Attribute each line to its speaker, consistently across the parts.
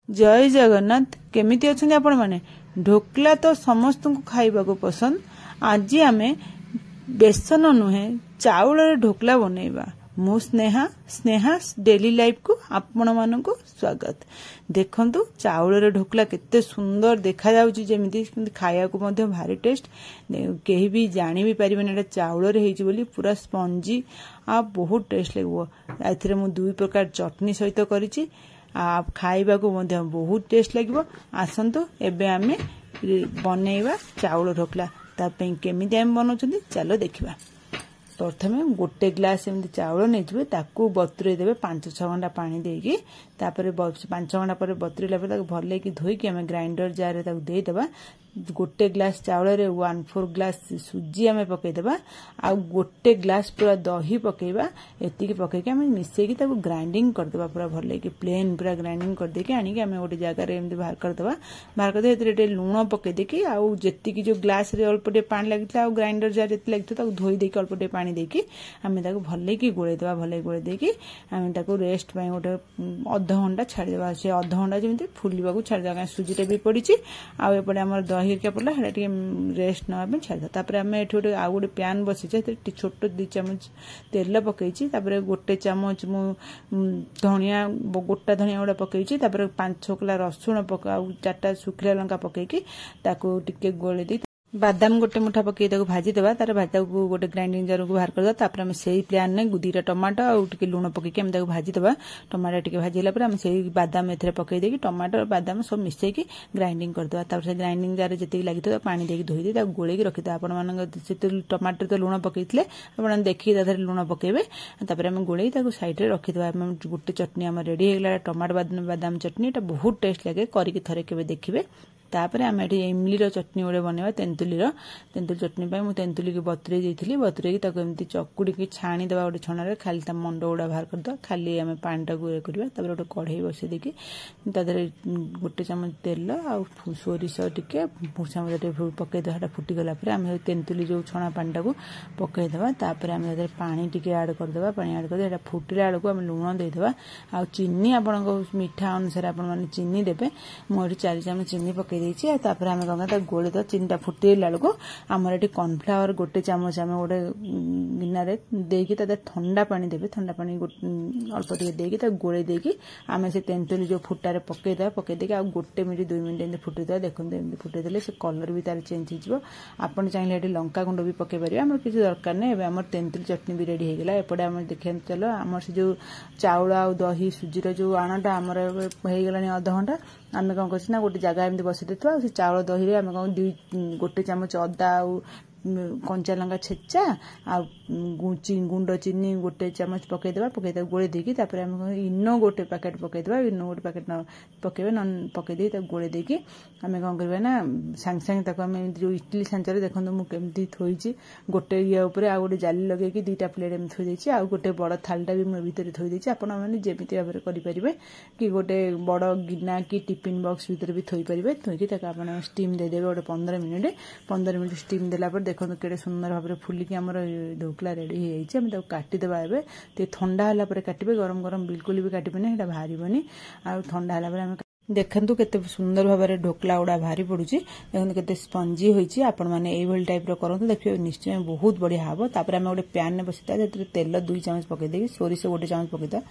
Speaker 1: जय जगन्नाथ केमिति अछंती आपण माने ढोकला तो समस्त को खाइबा को पसंद। आज आमे बेसन नुहे चाउल रे ढोकला बनैबा। मु स्नेहा स्नेहा डेली लाइफ को आपण मानन को स्वागत। देखंतु चाउल रे ढोकला केते सुंदर देखा जाउची, जेमिति खाया को मध्ये भारी टेस्ट। केही भी जानि भी परिबेन एटा चाउल रे हेची बोली, पूरा स्पंजी आ बहुत टेस्ट लागबो। एथिरे मु दुई प्रकार चटनी सहित करिची। आप खाइबा को मध्ये बहुत टेस्ट लगिबो। आसंतु एबे आमे बनैबा चाउल ढोकला। ता पे केमिति आमे बनौछंती चलो देखिबा। प्रथमे गोटे ग्लास एमती चाउल नेइजबे, ताकू बतुरे देबे 5-6 घंटा पानी देकी। तापर 5 घंटा पर बतुरेला पर भले की धोई आमे ग्राइंडर जार रे ताकू दे देबा। गोटे ग्लास चाउल रे 1/4 ग्लास सुजी आमे पकै देबा। आ गोटे ग्लास पूरा दही पकैबा। एतिकी पकै के आमे मिसेकी ताकू ग्राइंडिंग कर देबा, पूरा भले की प्लेन पूरा ग्राइंडिंग कर देके आनी के आमे गोटे जगह रे एमती बाहर कर देबा। बाहर कर दे एते लूण पकै देकी आ जेतिकी जो ग्लास रे अल्पटे पानी लागितला आ ग्राइंडर जार जेति लागितो ताकू धोई देकी अल्पटे पानी देकी आमे ताकू भले की गोळे देबा। भले गोळे देकी आमे ताकू रेस्ट पय गोटे आधा घंटा छाडी देबा। से आधा घंटा जेमती फुलिबा को छाडी देबा। सुजीटे भी पड़ीची आ एपटे हमर दही के पड़ला हेटा टिके रेस्ट नबा पे छाडी देबा। तापर आमे एठी गोटे आ गोटे पैन बसिचे, एते छोट 2 चम्मच तेल पकईची। तापर गोटे चम्मच मु धनिया गोटा धनिया गोटा पकईची। तापर 5-6 कला रसुण पका 4टा सुखिला लंका पकईकी ताकू टिके गोळे दे बादाम गोटे मुठा पकई ताकू भाजी देबा। तार भाजी को गोटे ग्राइंडिंग जार को बाहर कर देबा। तापर हम सेही प्यान ने 2टा टमाटो आ टिके लूण पकई के हम ताकू भाजी देबा। टमाटो टिके भाजीला पर हम सेही बादाम एथरे पकई देकी टमाटो बादाम सब मिसई की ग्राइंडिंग कर देबा। तापर से ग्राइंडिंग जार जेते लागितो पानी देकी धोई दे ताकू गोळे की रखि दे। आपण मानन सेते टमाटो तो लूण पकईतले आपण देखि ताथरे लूण पकईबे। तापर हम गोळे ताकू साइड रे रखि देबा। हम गोटे चटनी हम रेडी हेगला टमाटो बादाम चटनी। एटा बहुत टेस्ट लागे, करिक थरे केबे देखिबे। तापर आम ये इमली रो चटनी गोटे बनवा। तेंतुली चटनी मु तेंतुली की बतुरे देइथिली। बतुरे की ताको एमती चकुड़ी की छाणी देबा गोटे छणारे, खाली ता मंड गुड़ा बाहर कर दो। खाली आम पानी टा गुरे करबा। तापर गोटे कढ़ई बसै देकी तादरे गोटे चम्मच तेल आ सोरिष टिके भुसाम पकई देबा। फुटी गला पर आम तेंतुली जो छणा पानी टा को पकई देबा। तापर आम तादरे पानी टिके ऐड कर देबा। पानी ऐड कर दे फुटिला बेलू आम लूण दे देबा। आ चीनी आपण मीठा अनुसार आपण माने चीनी देबे। मु 4 चम्मच चीनी पकई देछि। तापर आमे गंगा गोले तो चीनी टा फुटेला बेलू आमर एटी कॉर्नफ्लावर गोटे चम्मच आमे गोटे गिना रे देकी तादे ठंडा पानी देबे। ठंडा पानी अल्प टिके देकी ता गोले देकी आमे से तेंतुली जो फुटारे पकई देबा। पकई देकी आ गोटे मिनिट 2 मिनिट एंते फुटे देबा। देखन एंते फुटे देले से कलर भी तार चेंज हो जिवो। आपण चाहिले एटी लंका गुंड भी पकई परिबा। हमर किछ दरकार नै। एबे हमर तेंतुली चटनी भी रेडी हे गेला। एपडे हमर देखियन चलो हमर से जो चाउल आ दही सुजी रो जो आणाटा हमर हे गेलानी आधा घंटा। आमे कौन करछि ना गोटे जगह एमती बसि देथवा। से चाउल दही रे आमे कौन गोटे चम्मच अदा आ कंचा लंका छेचा आ गुंड चीनी गोटे चम्मच पकई देबा। पकई दे गोळे देकी तापर हम इनो गोटे पैकेट पकई देबा। इनो गोटे पैकेट न पकईबे न पकई दे ता गोळे देकी हमें कोन करबे ना संग संग ताको हम जो इडली सांचरे देखन मु केमती थोइची। गोटे ये ऊपर आ गोटे जाली लगे की 2टा प्लेट में थोइ देछि। आ गोटे बड़ थालटा भी मु भीतर थोइ देछि। आपण माने जेमिति भाबरे करि परिबे कि गोटे बड़ गिना की टिफिन बॉक्स भीतर भी थोइ परिबे। थोइ की ताका आपण स्टीम दे देबे गोटे 15 मिनिट स्टीम देला पर देखो केड़े सुंदर भाव फुलिकी आमर ढोकला रेडी हो जाइए। आम काटिदेबा। एबे ते ठंडा होला पर काटिबे। गरम गरम बिल्कुल भी काटिबेनी, हेटा भारीबनी। आ ठंडा होला पर आम देखंतु केते सुंदर भाव ढोकला गुड़ा भारी पड़ुची। देखंतु केते स्पंजी होईची। आपण माने एई भल टाइप रो करंतु, देखियो निश्चय बहुत बढ़िया हाबो। तापर हम गोटे पैन ने बसिता जेते तेल 2 चम्मच पकई देकी सोरिष गोटे चम्मच पकईता।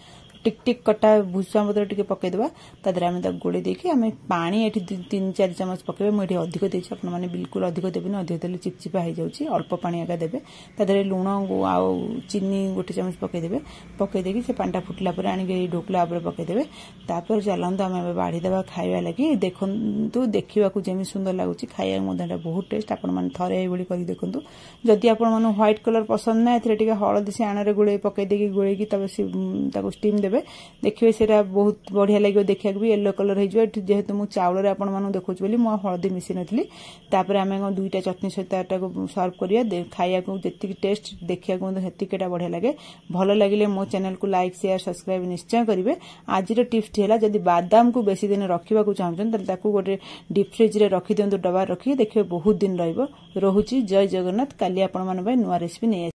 Speaker 1: टिक टिक कटा भुसुआ पत्र टिके पकई देबा। तादर हम ता गोळे देकी हम पानी एठी 3-4 चम्मच पकईबे। मु एठी अधिक देछि। आपण माने बिल्कुल अधिक देबेनी, अधिक देले चिपचिपा हो जाउची। अल्प पानी आगा देबे। तादरे लूण आ चीनी गोटे चम्मच पकई देबे। पकई देकी से पानीटा फुटला पर आनी के ढोकला ऊपर पकई देबे। तापर चलंतु हम बाढी देबा खाइबा लागि। देखंतु देखिबा को जेमि सुंदर लागुची, खाइबा मधेटा बहुत टेस्ट। आपण माने थरे एई बळी करि देखंतु। जदि आपण माने व्हाइट कलर पसंद ना एथरे टिके हळदी से आणारे गुळे पकई देकी गुळे की तब से ताको स्टीम देबे। देखिबे सेटा बहुत बढ़िया लागियो। देखिया भी येलो कलर हे जो जेहेतु मु चाउल रे आपण मानु देखौछ बोली मु हळदी मिसि नथली। तापर आमे 2टा चटनी सहित एटा को सर्व करिया। खाइया को जेतिक टेस्ट देखिया को हेतिकेटा बढ़िया लागे। भलो लागिले मो चैनल को लाइक शेयर सब्सक्राइब निश्चय करिवे। आज रो टिप्स हेला जदि बादाम को बेसी दिन रखिबा को चाहछन त ताकू गोटे डीप फ्रिज रे रखि दियंतु। डबा रखि देखिबे बहुत दिन रहइबो। रहुची जय जगन्नाथ। काली आपण मान नुआ रेसिपी नै।